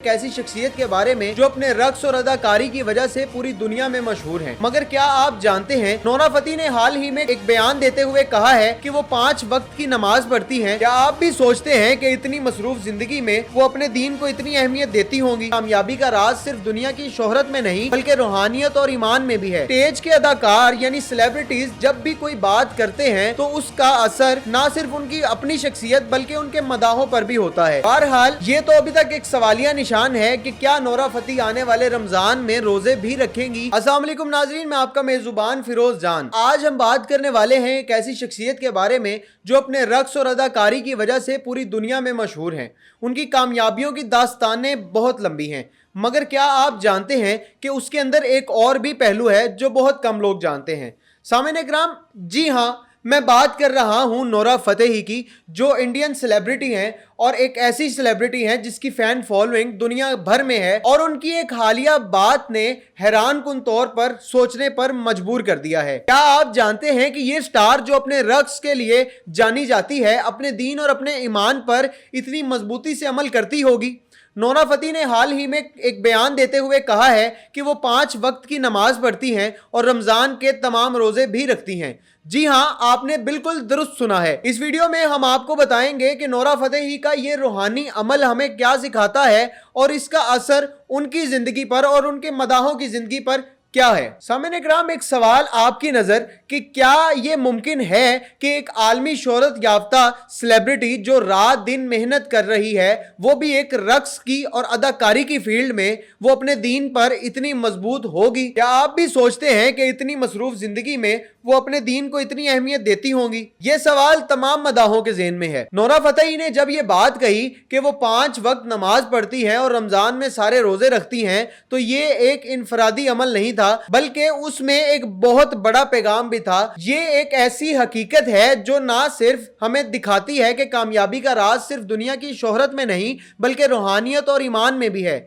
एक ऐसी शख्सियत के बारे में जो अपने रक्स और अदाकारी की वजह से पूरी दुनिया में मशहूर हैं। मगर क्या आप जानते हैं, नोरा फतेही ने हाल ही में एक बयान देते हुए कहा है कि वो 5 वक्त की नमाज पढ़ती हैं। क्या आप भी सोचते हैं कि इतनी मसरूफ जिंदगी में वो अपने दीन को इतनी अहमियत देती होंगी? कामयाबी का राज सिर्फ दुनिया की शोहरत में नहीं बल्कि रूहानियत और ईमान में भी है। स्टेज के अदाकार यानी सेलिब्रिटीज जब भी कोई बात करते हैं तो उसका असर न सिर्फ उनकी अपनी शख्सियत बल्कि उनके मदाहों पर भी होता है। बहरहाल ये तो अभी तक एक सवालिया निशान है कि क्या नोरा फतेही आने वाले रमजान में रोजे भी रखेंगी। अस्सलाम वालेकुम नाजरीन, मैं आपका मेजबान फिरोज जान। आज हम बात करने वाले हैं एक ऐसी शख्सियत के बारे में जो अपने रक्स और अदाकारी की वजह से पूरी दुनिया में मशहूर हैं। उनकी कामयाबियों की दास्तानें बहुत लंबी हैं, मगर क्या आप जानते हैं कि उसके अंदर एक और भी पहलू है जो बहुत कम लोग जानते हैं। सामईन इकराम, जी हाँ, मैं बात कर रहा हूं नोरा फतेही की, जो इंडियन सेलिब्रिटी हैं और एक ऐसी सेलिब्रिटी हैं जिसकी फैन फॉलोइंग दुनिया भर में है। और उनकी एक हालिया बात ने हैरान कुन तौर पर सोचने पर मजबूर कर दिया है। क्या आप जानते हैं कि ये स्टार जो अपने रक्स के लिए जानी जाती है, अपने दीन और अपने ईमान पर इतनी मजबूती से अमल करती होगी? नोरा फतेही ने हाल ही में एक बयान देते हुए कहा है कि वो 5 वक्त की नमाज पढ़ती हैं और रमजान के तमाम रोजे भी रखती हैं। जी हाँ, आपने बिल्कुल दुरुस्त सुना है। इस वीडियो में हम आपको बताएंगे कि नोरा फतेही का ये रूहानी अमल हमें क्या सिखाता है और इसका असर उनकी जिंदगी पर और उनके मदाहों की जिंदगी पर क्या है। सामईन इकराम, एक सवाल आपकी नजर कि क्या ये मुमकिन है कि एक आलमी शोहरत याफ्ता सेलिब्रिटी जो रात दिन मेहनत कर रही है, वो भी एक रक्स की और अदाकारी की फील्ड में वो अपने दीन पर इतनी मजबूत होगी? क्या आप भी सोचते हैं कि इतनी मसरूफ जिंदगी में वो अपने दीन को इतनी अहमियत देती होंगी? ये सवाल तमाम मदाहों के ज़हन में है। नोरा फतेही ने जब ये बात कही कि वो 5 वक्त नमाज पढ़ती हैं और रमजान में सारे रोजे रखती हैं, तो ये एक इनफरादी अमल नहीं था, बल्कि उसमें एक बहुत बड़ा पैगाम भी था। ये एक ऐसी हकीकत है जो ना सिर्फ हमें दिखाती है कि कामयाबी का राज सिर्फ दुनिया की शोहरत में नहीं बल्कि रूहानियत और ईमान में भी है।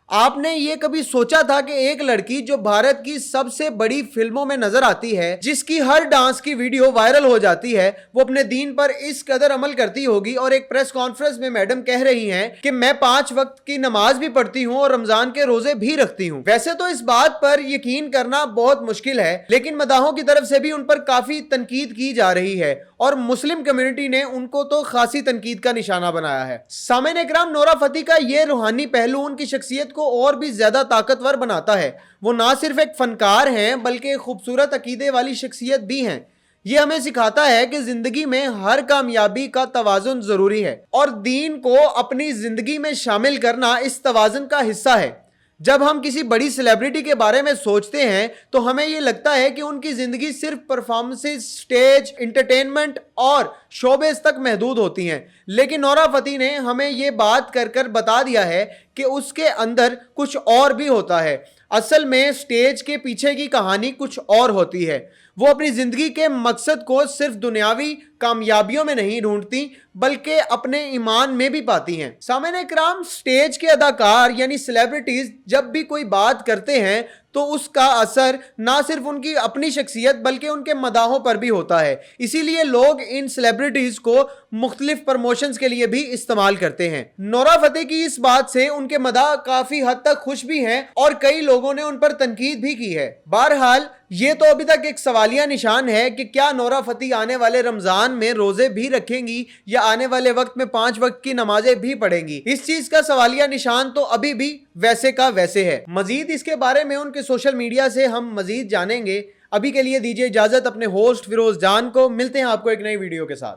आपने ये कभी सोचा था कि एक लड़की जो भारत की सबसे बड़ी फिल्मों में नजर आती है, जिसकी हर डांस की वीडियो वायरल हो जाती है, वो अपने दीन पर इस कदर अमल करती होगी? और एक प्रेस कॉन्फ्रेंस में मैडम कह रही हैं कि मैं 5 वक्त की नमाज भी पढ़ती हूँ और रमजान के रोजे भी रखती हूँ। वैसे तो इस बात पर यकीन करना बहुत मुश्किल है, लेकिन मदाहों की तरफ से भी उन पर काफी तनकीद की जा रही है और मुस्लिम कम्युनिटी ने उनको तो खासी तनकीद का निशाना बनाया है। सामईन इकराम, नोरा फतेही का ये रूहानी पहलू उनकी शख्सियत को और भी ज्यादा ताकतवर बनाता है। वो ना सिर्फ एक फनकार हैं बल्कि एक खूबसूरत अकीदे वाली शख्सियत भी हैं। ये हमें सिखाता है कि जिंदगी में हर कामयाबी का तवाजुन जरूरी है और दीन को अपनी जिंदगी में शामिल करना इस तवाजुन का हिस्सा है। जब हम किसी बड़ी सेलिब्रिटी के बारे में सोचते हैं तो हमें ये लगता है कि उनकी जिंदगी सिर्फ परफॉर्मेंसेस, स्टेज, एंटरटेनमेंट और शोबिज़ तक महदूद होती हैं, लेकिन नोरा फतेही ने हमें ये बात कर कर बता दिया है कि उसके अंदर कुछ और भी होता है। असल में स्टेज के पीछे की कहानी कुछ और होती है। वो अपनी जिंदगी के मकसद को सिर्फ दुनियावी कामयाबियों में नहीं ढूंढती बल्कि अपने ईमान में भी पाती हैं। सामईन इकराम, स्टेज के अदाकार यानी सेलिब्रिटीज जब भी कोई बात करते हैं तो उसका असर ना सिर्फ उनकी अपनी शख्सियत बल्कि उनके मदाहों पर भी होता है। इसीलिए लोग इन सेलिब्रिटीज को मुख्तलिफ प्रमोशंस के लिए भी इस्तेमाल करते हैं। नोरा फतेही की इस बात से उनके मदाह काफी हद तक खुश भी हैं और कई लोगों ने उन पर तनकीद भी की है। बहरहाल ये तो अभी तक एक सवालिया निशान है कि क्या नोरा फतेही आने वाले रमजान में रोजे भी रखेंगी या आने वाले वक्त में 5 वक्त की नमाजें भी पढ़ेंगी। इस चीज का सवालिया निशान तो अभी भी वैसे का वैसे है। मजीद इसके बारे में उनके सोशल मीडिया से हम मजीद जानेंगे। अभी के लिए दीजिए इजाजत अपने होस्ट फिरोज जान को। मिलते हैं आपको एक नई वीडियो के साथ।